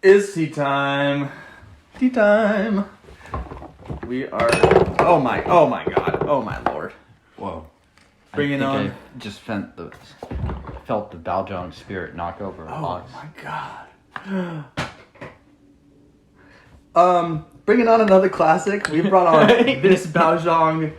It's tea time. Tea time. We are. Oh my God. Oh my Lord. Whoa. Bringing on. I just felt the Baozhong spirit knock over. Oh my God. Bringing on another classic. We brought on this Baozhong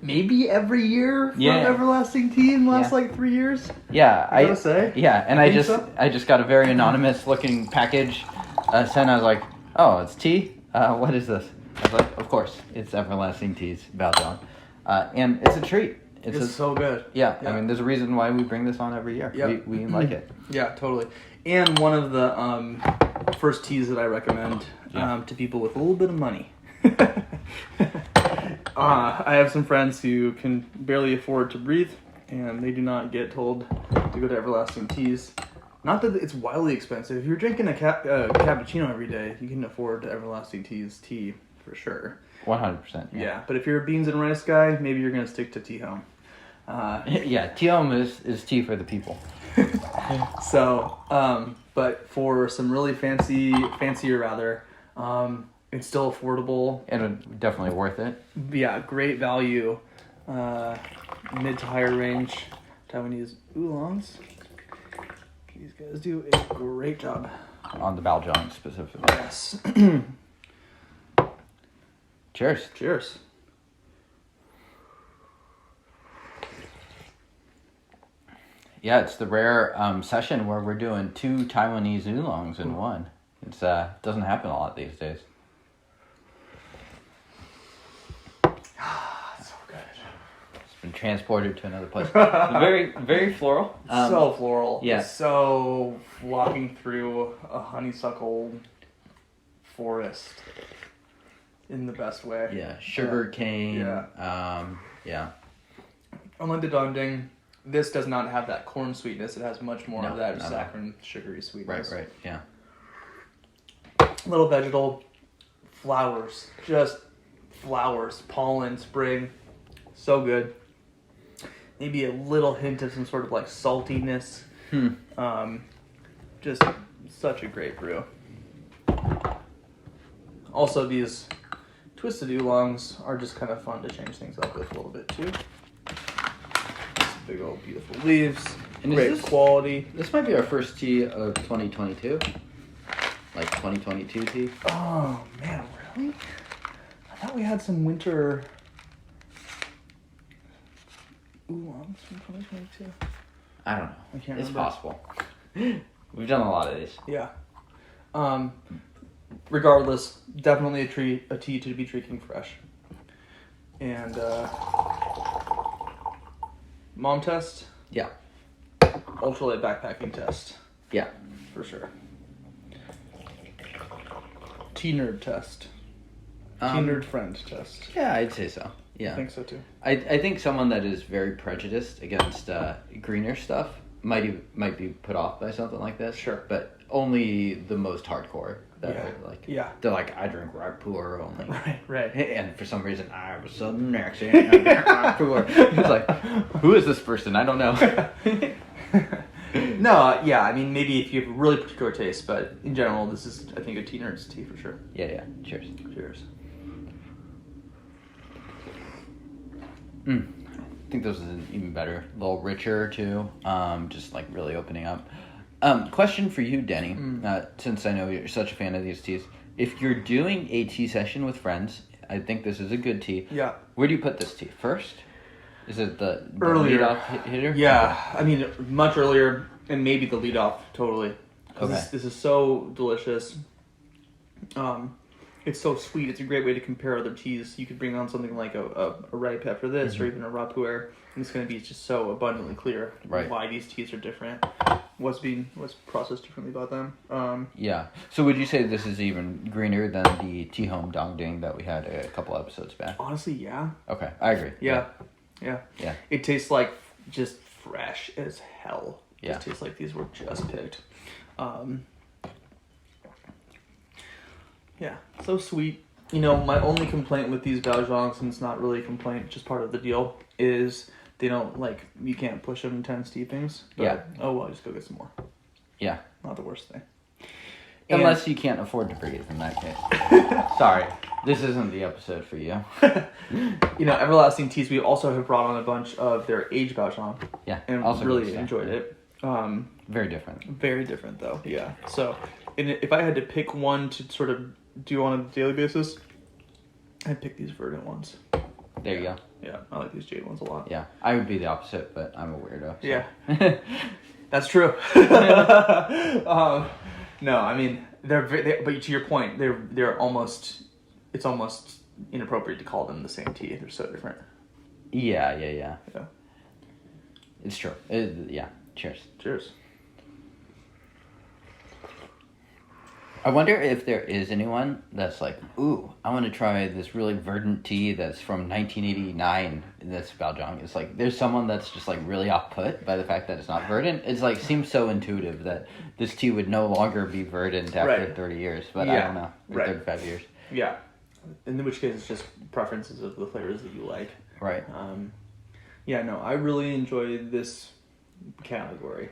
maybe every year from Everlasting Tea in the last 3 years. Yeah, I gotta say. Yeah, and I just got a very anonymous looking package sent. I was like, oh, it's tea. What is this? I was like, of course, it's Everlasting Tea's Baozhong, and it's a treat. It's so good. Yeah, I mean, there's a reason why we bring this on every year. Yep. We like it. Yeah, totally. And one of the first teas that I recommend to people with a little bit of money. I have some friends who can barely afford to breathe, and they do not get told to go to Everlasting Teas. Not that it's wildly expensive. If you're drinking a cappuccino every day, you can afford Everlasting Tea's tea for sure. 100%. Yeah, but if you're a beans and rice guy, maybe you're going to stick to Tea Home. Tea Home is tea for the people. So, but for some really fancier rather, it's still affordable. And definitely worth it. Yeah, great value. Mid to higher range Taiwanese oolongs. These guys do a great job. On the Baozhong specifically. Yes. Cheers. Cheers. Yeah, it's the rare session where we're doing 2 Taiwanese oolongs in one. It's doesn't happen a lot these days. So good. It's been transported to another place. Very, very floral. So floral. Yeah. So walking through a honeysuckle forest in the best way. Yeah, sugar cane. Yeah. Unlike the Dongding, this does not have that corn sweetness. It has much more of that saccharine, sugary sweetness. Right, yeah. Little vegetal flowers, just flowers, pollen, spring, so good. Maybe a little hint of some sort of like saltiness. Just such a great brew. Also, these twisted oolongs are just kind of fun to change things up with a little bit too. Big old beautiful leaves, and great quality. This might be our first tea of 2022. Like 2022 tea. Oh man, really? I thought we had some winter oolongs from 2022. I don't know. I can't remember. It's possible. We've done a lot of these. Yeah. Regardless, definitely a tea to be drinking fresh. And mom test? Yeah. Ultralight backpacking test. Yeah. For sure. Tea nerd test. Tea nerd friend test. Yeah, I'd say so. Yeah. I think so too. I think someone that is very prejudiced against greener stuff might be put off by something like this. Sure. But only the most hardcore that are like. Yeah. They're like, I drink Raipur only. Right. And for some reason, I have a southern accent. I drink Raipur. It's like, who is this person? I don't know. No, yeah, I mean, maybe if you have a really particular taste, but in general, this is, I think, a tea nerd's tea for sure. Yeah. Cheers. Cheers. I think this is even better. A little richer, too. Just, like, really opening up. Question for you, Denny, since I know you're such a fan of these teas. If you're doing a tea session with friends, I think this is a good tea. Yeah. Where do you put this tea? First? Is it the earlier lead-off hitter? Yeah, I mean, much earlier, and maybe the lead-off, totally. Okay. This is so delicious. It's so sweet. It's a great way to compare other teas. You could bring on something like a ripe after this, or even a Rapuer, and it's going to be just so abundantly clear why these teas are different, what's processed differently about them. Yeah. So would you say this is even greener than the Tea Home Dongding that we had a couple episodes back? Honestly, yeah. Okay, I agree. Yeah. It tastes like just fresh as hell. Yeah. It tastes like these were just picked. Yeah, so sweet. You know, my only complaint with these Baozhongs, and it's not really a complaint, just part of the deal, is they don't, you can't push them 10 steepings. But, oh well, just go get some more. Yeah. Not the worst thing. Unless you can't afford to breathe in that case. Sorry, this isn't the episode for you. Everlasting Teas, we also have brought on a bunch of their aged Baozhong. Yeah, and also really enjoyed it. Very different. Very different, though. Yeah. So, if I had to pick one to sort of do on a daily basis, I'd pick these verdant ones. There you go. Yeah, I like these jade ones a lot. Yeah, I would be the opposite, but I'm a weirdo. So. Yeah, that's true. No, I mean but to your point, they're almost. It's almost inappropriate to call them the same tea. They're so different. Yeah. Yeah. It's true. Yeah. Cheers. Cheers. I wonder if there is anyone that's like, ooh, I want to try this really verdant tea that's from 1989 in this Baozhong. It's like, there's someone that's just like really off-put by the fact that it's not verdant. It's like, seems so intuitive that this tea would no longer be verdant after 30 years. But I don't know, 35 years. Yeah. In which case, it's just preferences of the flavors that you like. Right. I really enjoy this category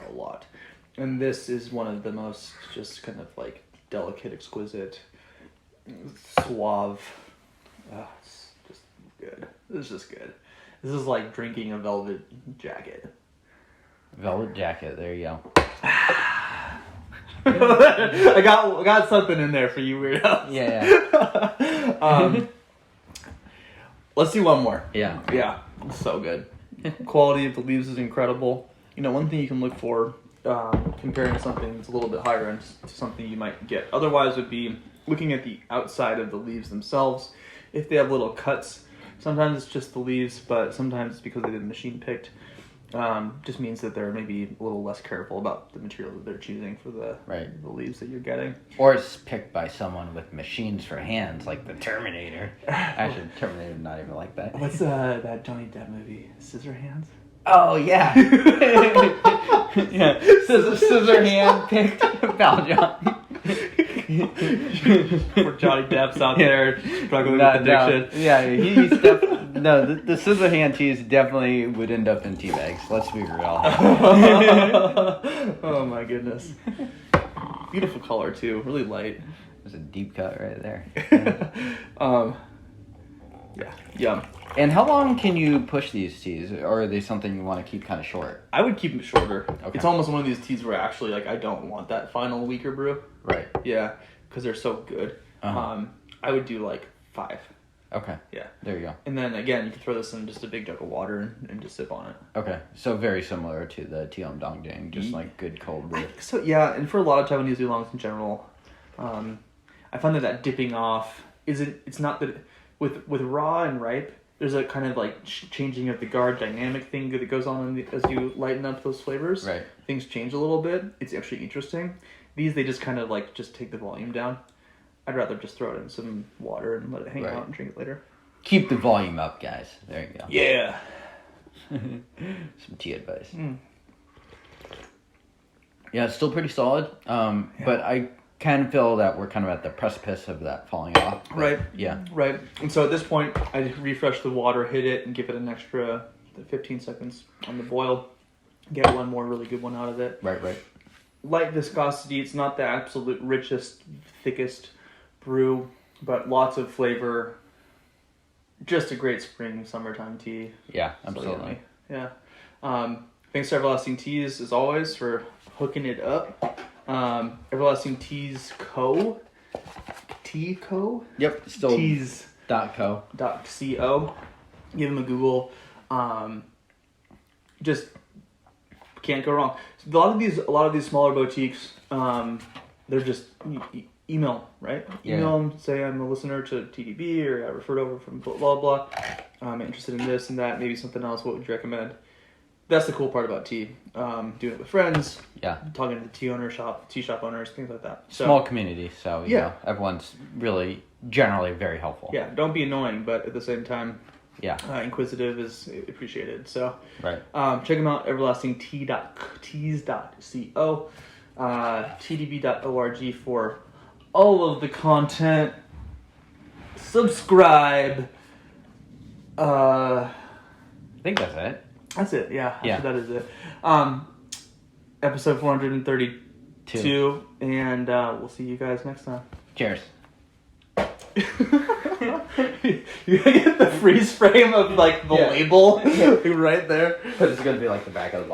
a lot. And this is one of the most just kind of like delicate, exquisite, suave. It's just good. It's just good. This is like drinking a velvet jacket. Velvet jacket, there you go. I got something in there for you weirdos. Yeah. Let's do one more. Yeah. Yeah. So good. Quality of the leaves is incredible. One thing you can look for comparing something that's a little bit higher end to something you might get otherwise would be looking at the outside of the leaves themselves. If they have little cuts, sometimes it's just the leaves, but sometimes it's because they've been machine picked. Just means that they're maybe a little less careful about the material that they're choosing for the leaves that you're getting. Or it's picked by someone with machines for hands, like the Terminator. Actually, Terminator not even like that. What's that Johnny Depp movie, Scissor Hands? Oh, yeah. Yeah. Scissor hand picked Baozhong. Poor Johnny Depp's out there struggling with addiction. Yeah, he's definitely... the scissor hand teas definitely would end up in tea bags. Let's be real. Oh my goodness. Beautiful color too, really light. There's a deep cut right there. Yeah, yum. And how long can you push these teas, or are they something you want to keep kind of short? I would keep them shorter. Okay. It's almost one of these teas where actually, like, I don't want that final weaker brew. Right. Yeah, because they're so good. Uh-huh. I would do like 5. Okay. Yeah. There you go. And then again, you can throw this in just a big jug of water and just sip on it. Okay. So very similar to the Tiam Dongjing, just like good cold brew. So yeah, and for a lot of Taiwanese oolongs in general, I find that dipping off it's not that with raw and ripe. There's a kind of like changing of the guard dynamic thing that goes on as you lighten up those flavors. Right. Things change a little bit. It's actually interesting. These, they just kind of like just take the volume down. I'd rather just throw it in some water and let it hang out and drink it later. Keep the volume up, guys. There you go. Yeah. Some tea advice. Yeah, it's still pretty solid. But I kind of feel that we're kind of at the precipice of that falling off. Right. Yeah. Right. And so at this point, I just refresh the water, hit it, and give it an extra 15 seconds on the boil. Get one more really good one out of it. Right. Light viscosity. It's not the absolute richest, thickest brew, but lots of flavor. Just a great spring, summertime tea. Yeah, absolutely. So, yeah. Thanks to Everlasting Teas, as always, for hooking it up. Everlasting Teas Co. Tea Co. Yep. Still Teas. .co. .co. Give them a Google. Just can't go wrong. A lot of these smaller boutiques, they're just email, right? Yeah. Email them, say I'm a listener to TDB or I referred over from blah blah blah. I'm interested in this and that, maybe something else. What would you recommend? That's the cool part about tea. Doing it with friends. Yeah. Talking to the tea shop owners, things like that. So, small community, so you know, everyone's really generally very helpful. Yeah, don't be annoying, but at the same time, inquisitive is appreciated. So right. Check them out, everlastingteas.co, tdb.org for all of the content. Subscribe. I think that's it. That's it, yeah. Yeah. That is it. Episode 432. 2. And we'll see you guys next time. Cheers. You gotta get the freeze frame of like the label right there. But it's gonna be like the back of the bottle.